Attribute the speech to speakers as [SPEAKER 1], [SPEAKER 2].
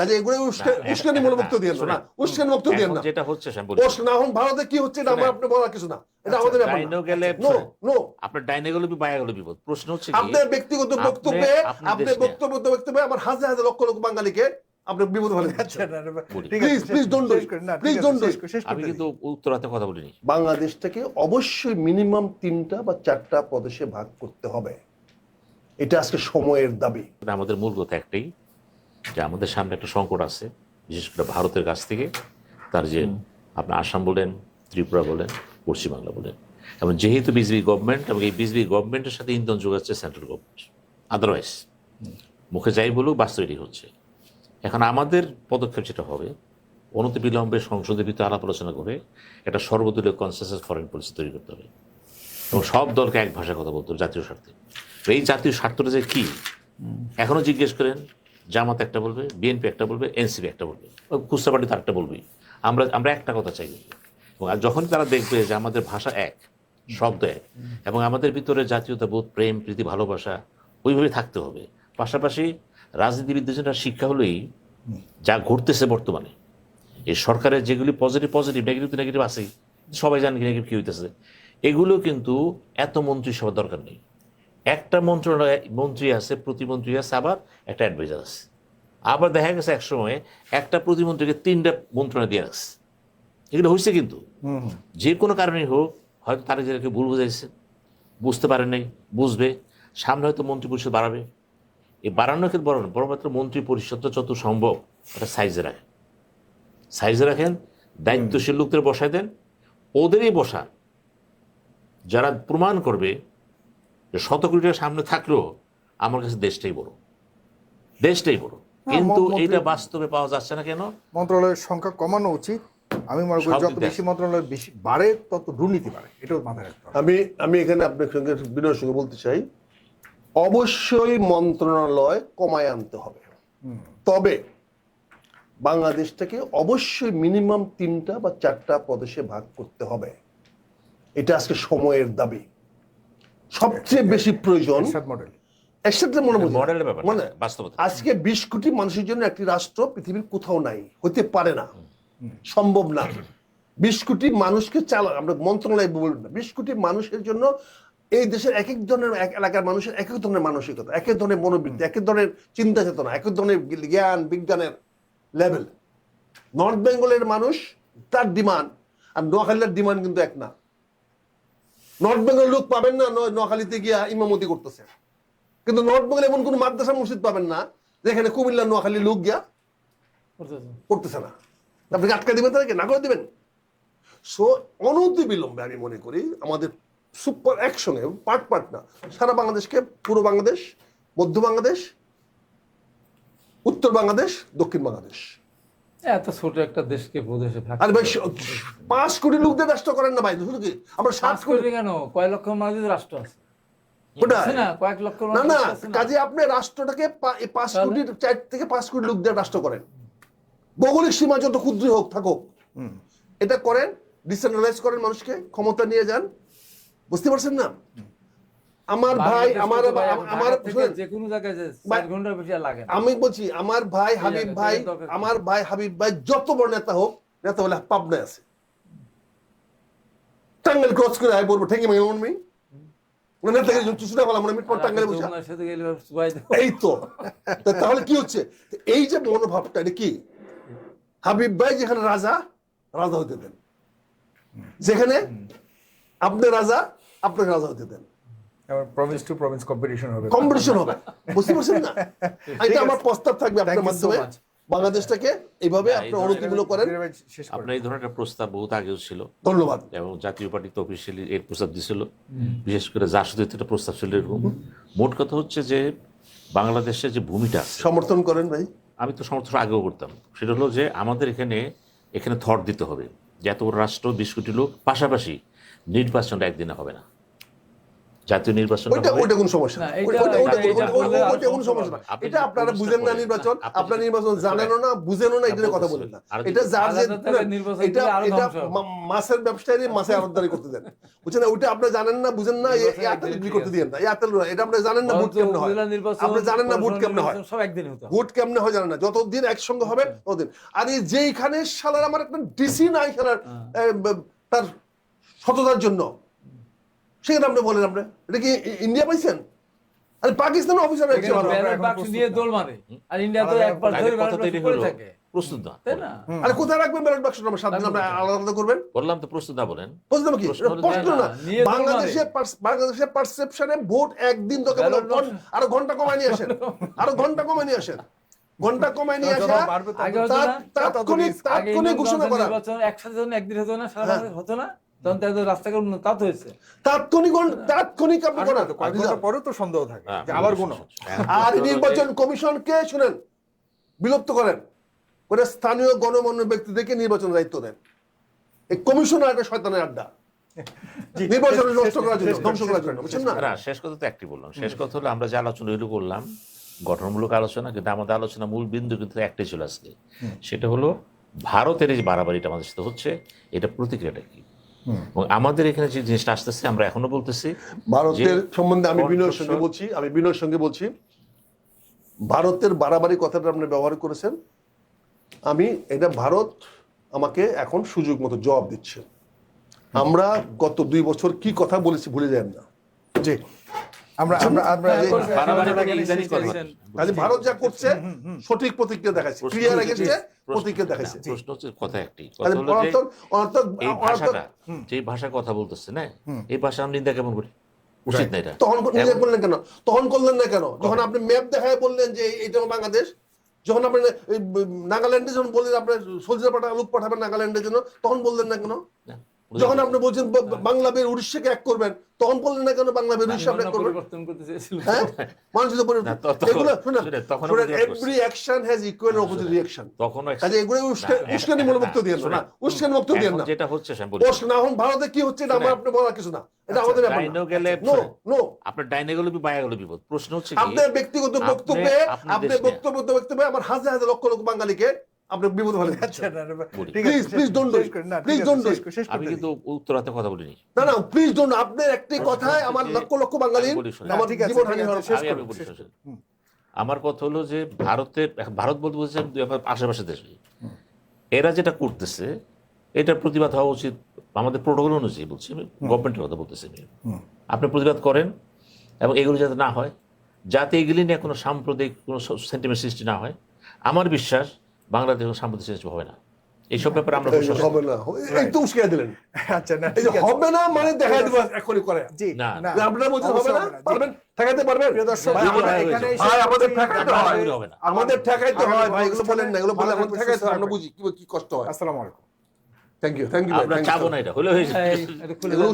[SPEAKER 1] কাজে এগুলো উস্কানিমূলক বক্তব্য দিয়ে না, উস্কানি বক্তব্য দিয়ে না।
[SPEAKER 2] যেটা হচ্ছে
[SPEAKER 1] প্রশ্ন এখন ভারতে কি হচ্ছে এটা আমরা আপনি বলার কিছু না, এটা আমাদের ব্যাপার না। নো নো,
[SPEAKER 2] আপনার ডাইনে গেলে বায়া গেলে বিপদ। প্রশ্ন হচ্ছে
[SPEAKER 1] আপনার ব্যক্তিগত বক্তব্যে, আপনার বক্তব্যে আমার হাজার হাজার লক্ষ লক্ষ বাঙালিকে আপনি বিপদ ফেলে দিচ্ছেন। Please don't do it, please don't do it.
[SPEAKER 2] আমি কিন্তু উত্তরাতে কথা বলিনি।
[SPEAKER 1] বাংলাদেশটাকে অবশ্যই মিনিমাম 3টা বা 4টা প্রদেশে ভাগ করতে হবে, এটা আজকে সময়ের দাবি।
[SPEAKER 2] আমাদের মূল কথা একটাই, যে আমাদের সামনে একটা সংকট আছে, বিশেষ করে ভারতের কাছ থেকে। তার যে আপনার আসাম বলেন, ত্রিপুরা বলেন, পশ্চিমবাংলা বলেন, এবং যেহেতু বিজেপি গভর্নমেন্ট, এবং এই বিজেপি গভর্নমেন্টের সাথে ইন্ধন যোগাচ্ছে সেন্ট্রাল গভর্নমেন্ট, আদারওয়াইজ মুখে যাই বলুক বাস্তবিক হচ্ছে। এখন আমাদের পদক্ষেপ যেটা হবে, অনতিবিলম্বে সংসদের ভিতরে আলাপ আলোচনা করে একটা সর্বদলীয় কনসেনসাস ফরেন পলিসি তৈরি করতে হবে, এবং সব দলকে এক ভাষায় কথা বলতে হবে জাতীয় স্বার্থে। এই জাতীয় স্বার্থটা যে কি এখনো জিজ্ঞেস করেন, জামাত একটা বলবে, বিএনপি একটা বলবে, এনসিপি একটা বলবে, খুচরা পার্টি তার একটা বলবেই। আমরা একটা কথা চাই, এবং যখন তারা দেখবে যে আমাদের ভাষা এক, শব্দ এক, এবং আমাদের ভিতরে জাতীয়তাবোধ, প্রেম, প্রীতি, ভালোবাসা ওইভাবে থাকতে হবে। পাশাপাশি রাজনীতিবিদদের জন্য শিক্ষা হলেই যা ঘটতেছে বর্তমানে, এই সরকারের যেগুলি পজিটিভ নেগেটিভ আছেই, সবাই জানে নেগেটিভ কী হইতেছে, এগুলো কিন্তু এত মন্ত্রিসভার দরকার নেই। একটা মন্ত্রণালয়ে মন্ত্রী আছে, প্রতিমন্ত্রী আছে, আবার একটা অ্যাডভাইজার আছে। আবার দেখা গেছে এক সময়ে একটা প্রতিমন্ত্রীকে 3টা মন্ত্রণালয় দিয়ে রাখছে। এগুলো হয়েছে কিন্তু যে কোনো কারণেই হোক, হয়তো তারা যেটাকে ভুল বুঝাইছে, বুঝতে পারে নাই, বুঝবে, সামনে হয়তো মন্ত্রী পরিষদ বাড়াবে। এই বাড়ানোর ক্ষেত্রে বড় মাত্র মন্ত্রী পরিষদটা যত সম্ভব একটা সাইজে রাখেন, দায়িত্বশীল লোকদের বসায় দেন, ওদেরই বসা যারা প্রমাণ করবে যে 100 কোটি টাকা সামনে থাকলেও আমার কাছে দেশটাই বড়। কিন্তু এটা বাস্তবে পাওয়া যাচ্ছে না কেন?
[SPEAKER 3] মন্ত্রণালয়ের সংখ্যা কমানো উচিত। আমি মনে করি যত বেশি মন্ত্রণালয় বেশি বাড়ে তত দুর্নীতি বাড়ে, এটাও মাথায় রাখতে হবে।
[SPEAKER 1] আমি এখানে আপনার সঙ্গে বিনয়ের সঙ্গে বলতে চাই, অবশ্যই মন্ত্রণালয় কমায় আনতে হবে, তবে বাংলাদেশটাকে অবশ্যই মিনিমাম 3টা বা 4টা প্রদেশে ভাগ করতে হবে, এটা আজকে সময়ের দাবি। সবচেয়ে বেশি প্রয়োজন আজকে 20 কোটি মানুষের জন্য একটি রাষ্ট্র পৃথিবীর কোথাও নাই, হতে পারে না, সম্ভব না। 20 কোটি মানুষকে চালা, আমরা মন্ত্রণালয় বলব না, 20 কোটি মানুষের জন্য এই দেশের এক ধরনের, এক এলাকার মানুষের এক ধরনের মানসিকতা, এক ধরনের মনোবৃত্তি, এক ধরনের চিন্তা চেতনা, এক ধরনের জ্ঞান বিজ্ঞানের লেভেল। নর্থ বেঙ্গলের মানুষ তার ডিমান্ড আর নোয়াখালীর ডিমান্ড কিন্তু এক না। নর্থ বেঙ্গলের লোক পাবেন না নোয়াখালীতে গিয়া ইমামতি করতেছে, কিন্তু নর্থ বেঙ্গল এমন কোন মাদ্রাসা মসজিদ পাবেন না যেখানে কুমিল্লা নোয়াখালীর লোক গিয়া করতেছে না। আপনি আটকা দিবেন তাদেরকে, না করে দিবেন। সো অনতি বিলম্বে আমি মনে করি আমাদের সুপার একসঙ্গে পার্ট না, সারা বাংলাদেশকে, পুরো বাংলাদেশ, মধ্য বাংলাদেশ, উত্তর বাংলাদেশ, দক্ষিণ বাংলাদেশ,
[SPEAKER 4] এত ছোট একটা দেশকে প্রদেশে ভাগ,
[SPEAKER 1] আর ভাই 5 কোটি লোকদের রাষ্ট্র করেন না ভাই, শুধু কি আমরা 7 কোটি
[SPEAKER 4] কেন? কয় লক্ষ মানুষের রাষ্ট্র আছে না, কয়েক লক্ষ
[SPEAKER 1] না, কাজে আপনি রাষ্ট্রটাকে 5 কোটি 4 থেকে 5 কোটি লোকদের রাষ্ট্র করেন, ভৌগোলিক সীমা যত ক্ষুদ্র হোক থাকুক, এটা করেন, ডিসেন্ট্রালাইজ করেন, মানুষকে ক্ষমতা নিয়ে যান। বুঝতে পারছেন না? আমার ভাই আমার
[SPEAKER 4] যে কোনো জায়গায় 4 ঘন্টার বেশি লাগে না।
[SPEAKER 1] আমি বলছি আমার ভাই হাবিব ভাই যত বড় নেতা হোক, নেতা হলে পাবনায় আছে, টাঙ্গাইল ক্রস করে আয় বলবো ঠেঙ্গি মাই মনমি নেতাকে চুষুটা বলা মানে মিটপট টাঙ্গাইলে বসে এই তো। তাহলে কি হচ্ছে, এই যে মনোভাবটা, এটা কি? হাবিব ভাই যেখানে রাজা হতে দেন, যেখানে আপনি রাজা আপনাকে রাজা হতে দেন,
[SPEAKER 3] প্রভিন্স টু প্রভিন্স কম্পিটিশন হবে।
[SPEAKER 1] বুঝতে পারছেন না? এটা আমার প্রস্তাব থাকবে আপনার মাধ্যমে, বাংলাদেশটাকে এইভাবে আপনি অনুমতিমূলক করেন।
[SPEAKER 2] আপনার এই ধরনের একটা প্রস্তাব বহুত আগেও ছিল,
[SPEAKER 1] ধন্যবাদ,
[SPEAKER 2] এবং জাতীয় পার্টি তো অফিসিয়ালি এর প্রস্তাব দিয়েছিল, বিশেষ করে জাসদের একটা প্রস্তাব ছিল এরকম। মোট কথা হচ্ছে যে বাংলাদেশের যে ভূমিটা
[SPEAKER 1] সমর্থন করেন ভাই,
[SPEAKER 2] আমি তো সমর্থন আগেও করতাম, সেটা হলো যে আমাদের এখানে থট দিতে হবে যে এত বড় রাষ্ট্র, 20 কোটি লোক, পাশাপাশি নির্বাচনটা একদিনে হবে না, জাতীয় নির্বাচন
[SPEAKER 1] ওইটা কোনো সমস্যা
[SPEAKER 4] না,
[SPEAKER 1] না,
[SPEAKER 4] এটা-
[SPEAKER 1] ওইটা কোনো সমস্যা না।
[SPEAKER 2] আপনি
[SPEAKER 1] এটা আপনারা বুঝেন না নির্বাচন, আপনার নির্বাচন জানেনও না, বুঝেনও না, এটা নিয়ে কথা বলেন না। এটা যার যে
[SPEAKER 4] আলাদা থেকে নির্বাচন
[SPEAKER 1] এটা
[SPEAKER 4] দিলে আরো
[SPEAKER 1] এটা
[SPEAKER 4] ধ্বংস হবে।
[SPEAKER 1] মাছের ব্যবসায়ী মাছে আড়তদারি করতে দেন, বুঝছেন? ওইটা আপনারা জানেন না, বুঝেন না, এয়ারটেল বিক্রি করতে দিয়েন না, এয়ারটেল এটা আপনারা জানেন না ভোট কেমনে হয়, আপনি জানেন না ভোট কেমনে হয়,
[SPEAKER 4] সব একদিন হতো।
[SPEAKER 1] ভোট কেমনে হয় জানেন না, যতদিন একসঙ্গে হবে ততদিন। আর এই যেইখানে শালার আমার একটা ডিসি নাই শালার তার সততার জন্য, সেখানে আপনি বলেন আপনি এটা কি ইন্ডিয়া পাইছেন? আরে পাকিস্তান অফিসার
[SPEAKER 4] এখানে ব্যালট বাক্স দিয়ে দোল মারে, আর ইন্ডিয়া তো একবার ধরে ব্যালট বাক্স পড়ে থাকে,
[SPEAKER 2] প্রস্তুত না,
[SPEAKER 4] তাই না?
[SPEAKER 1] আরে কোথায় রাখবেন ব্যালট বাক্সটা? আমরা 7 দিন আমরা আলাদা করবেন,
[SPEAKER 2] বললাম তো প্রস্তুত না বলেন।
[SPEAKER 1] বুঝলাম কি?
[SPEAKER 2] প্রশ্ন হলো
[SPEAKER 1] প্রশ্ন না,
[SPEAKER 4] নিয়ে দৌড়
[SPEAKER 1] বাংলাদেশের পারসেপশনে ভোট একদিন তো কেবল আরো ঘন্টা কমায় নিয়ে আসেন, আরো ঘন্টা কমায় নিয়ে আসেন, ঘন্টা কমায় নিয়ে আসা
[SPEAKER 4] আগে হতো না,
[SPEAKER 1] তাৎক্ষণিক ঘোষণা করা,
[SPEAKER 4] নির্বাচন একসাথে যখন একদিন হতো না, সারা বাংলাদেশ হতো না, তখন তাদের রাস্তাঘাট উন্নত হয়েছে।
[SPEAKER 1] তাৎক্ষণিক আপনি করেন।
[SPEAKER 3] কয়েক ঘন্টা পরে তো সন্দেহ থাকে যে আবার গুণ।
[SPEAKER 1] আর নির্বাচন কমিশনকে শুনেন বিলুপ্ত করেন, ওরা স্থানীয় গণমান্য ব্যক্তিদেরকে নির্বাচন দায়িত্ব দেন। এই কমিশন একটা শয়তানের আড্ডা, নির্বাচন নষ্ট করার জন্য, ধ্বংস করার জন্য, বুঝছেন না?
[SPEAKER 2] না, শেষ কথা তো একটি বললাম। শেষ কথা হলো আমরা যে আলোচনা এগুলো করলাম গঠনমূলক আলোচনা, কিন্তু আমাদের আলোচনা মূল বিন্দু কিন্তু একটাই ছিল আজকে, সেটা হলো ভারতের এই যে বাড়াবাড়িটা আমাদের সাথে হচ্ছে, এটা প্রতিক্রিয়াটা কি। এবং আমাদের এখানে যে জিনিসটা আসতেছে, আমরা এখনো বলতেছি
[SPEAKER 1] ভারতের সম্বন্ধে আমি বিনয়ের সঙ্গে
[SPEAKER 2] কণ্ঠস্বর-
[SPEAKER 1] বলছি, ভারতের বাড়াবাড়ি কথাটা আপনি ব্যবহার করেছেন, আমি এটা ভারত আমাকে এখন সুযোগ মতো জবাব দিচ্ছে। আমরা গত 2 বছর কি কথা বলেছি ভুলে যান না।
[SPEAKER 3] জি, আমরা আমরা আমরা
[SPEAKER 2] বাড়াবাড়ি মানে ইদানিং কথা।
[SPEAKER 1] কাজে ভারত যা করছে সঠিক প্রতিক্রিয়া দেখাচ্ছে, ক্লিয়ার এগেছে, প্রতিক্রিয়া দেখাচ্ছে।
[SPEAKER 2] প্রশ্ন হচ্ছে কথা একটি, কথা
[SPEAKER 1] কাজে
[SPEAKER 2] হলো যে
[SPEAKER 1] অনর্থক
[SPEAKER 2] এই ভাষাটা, যে ভাষায় কথা বলতেছে না, এই ভাষা আমরা নিন্দা কেমন করি? উচিত না এটা।
[SPEAKER 1] তখন নিজে বললেন কেন? তখন করলেন না কেন? যখন আপনি ম্যাপ দেখায় বললেন যে এটা বাংলাদেশ, যখন আপনি নাগাল্যান্ডে যখন বললেন আপনার সোলজার লোক পাঠাবেন নাগাল্যান্ডের জন্য, তখন বললেন না কেন?
[SPEAKER 2] না,
[SPEAKER 1] যখন আপনি বলছেন বাংলাদেশ উড়িষ্যাকে এক করবেন, তখন বললেন না কেন বাংলাদেশ উড়িষ্যা এক করবেন?
[SPEAKER 4] পরিবর্তন করতে চেয়েছিল।
[SPEAKER 1] হ্যাঁ, মানুষ তো
[SPEAKER 2] না,
[SPEAKER 1] এগুলো শুনুন,
[SPEAKER 2] তখন
[SPEAKER 1] every action has equal and opposite reaction.
[SPEAKER 2] তখন
[SPEAKER 1] কাজে এগুলো উস্কানি মূলক বক্তব্য দিয়েন না, উস্কানি বক্তব্য দিয়েন না।
[SPEAKER 2] যেটা হচ্ছে আমি বলি,
[SPEAKER 1] না, এখন ভারতে কি হচ্ছে এটা আমার আপনি বলার কিছু না, এটা আমাদের ব্যাপার
[SPEAKER 2] ডাইনো
[SPEAKER 1] না।
[SPEAKER 2] গেলে
[SPEAKER 1] নো নো,
[SPEAKER 2] আপনার ডাইনে গেলে বায়া গেলে বিপদ। প্রশ্ন হচ্ছে কি,
[SPEAKER 1] আপনার ব্যক্তিগত বক্তব্যে
[SPEAKER 2] আপনার
[SPEAKER 1] আপনি
[SPEAKER 2] দেশ নিয়ে।
[SPEAKER 1] বক্তব্যে আমার হাজার হাজার লক্ষ লক্ষ বাঙালিকে আপনি বিপদ ফেলে দিচ্ছেন।
[SPEAKER 3] ঠিক
[SPEAKER 1] Please,
[SPEAKER 3] আছে,
[SPEAKER 1] please don't do it.
[SPEAKER 3] শেষ করেন, না,
[SPEAKER 1] Please
[SPEAKER 3] ঠিক
[SPEAKER 1] don't
[SPEAKER 3] আছে,
[SPEAKER 1] do it.
[SPEAKER 3] শেষ
[SPEAKER 2] আমি
[SPEAKER 3] করতে
[SPEAKER 2] কিন্তু উত্তরাতে কথা বলিনি।
[SPEAKER 1] না, প্লিজ ডোন্ট। আপনার একটি কথায় আমার লক্ষ লক্ষ বাঙালির
[SPEAKER 2] বলি শোনেন।
[SPEAKER 1] আমার
[SPEAKER 3] ঠিক আছে,
[SPEAKER 1] জীবন
[SPEAKER 3] ঠিক
[SPEAKER 1] হানি
[SPEAKER 3] আছে,
[SPEAKER 1] হওয়ার
[SPEAKER 3] শেষ
[SPEAKER 2] আমি
[SPEAKER 3] করুন,
[SPEAKER 2] বলি
[SPEAKER 3] শেষ
[SPEAKER 2] শোনেন। আমার কথা হলো যে ভারত বলতে বলছেন আশেপাশে দেশ, এরা যেটা করতেছে এটার প্রতিবাদ হওয়া উচিত আমাদের প্রোটোকল অনুযায়ী। বলছি আমি গভর্নমেন্টের কথা বলতেছি। আপনি প্রতিবাদ করেন এবং এগুলো যাতে না হয়, যাতে এগুলি নিয়ে কোনো সাম্প্রদায়িক কোনো সেন্টিমেন্ট সৃষ্টি না হয়। আমার বিশ্বাস বাংলাদেশ সাম্প্রদায়িক সৃষ্টি হবে না। এইসব ব্যাপারে আমরা
[SPEAKER 1] এই যে হবে না, এই তো উস্কে দিলেন।
[SPEAKER 3] আচ্ছা, না,
[SPEAKER 1] এই যে
[SPEAKER 3] ঠিক আছে।
[SPEAKER 1] হবে না মানে দেখাই দিব এখনই করে।
[SPEAKER 3] জি,
[SPEAKER 2] না,
[SPEAKER 3] না,
[SPEAKER 1] আপনারা বলছেন হবে না,
[SPEAKER 3] অবশ্যই জি।
[SPEAKER 1] পারবেন, ঠেকাতে পারবেন?
[SPEAKER 3] প্রিয় দর্শক,
[SPEAKER 1] ভাই,
[SPEAKER 3] আমরা
[SPEAKER 1] আমাদের-
[SPEAKER 3] এখানেই
[SPEAKER 1] ভাই,
[SPEAKER 3] শেষ
[SPEAKER 1] আমাদের
[SPEAKER 3] করছি।
[SPEAKER 1] ঠেকাতে হয়,
[SPEAKER 2] হবে না।
[SPEAKER 1] আমাদের ঠেকাইতে হয় ভাই, এগুলো
[SPEAKER 3] আগামী
[SPEAKER 1] বলেন না, এগুলো বলে
[SPEAKER 3] অনুষ্ঠানে
[SPEAKER 1] আমাদের ঠেকাইতে হয়, আমরা বুঝি কি কষ্ট হয়।
[SPEAKER 3] আসসালামু আলাইকুম।
[SPEAKER 1] থ্যাংক ইউ
[SPEAKER 2] আমরা চাবো না, এটা হলে হয়েছে।
[SPEAKER 4] এই, এটা খুলে দাও।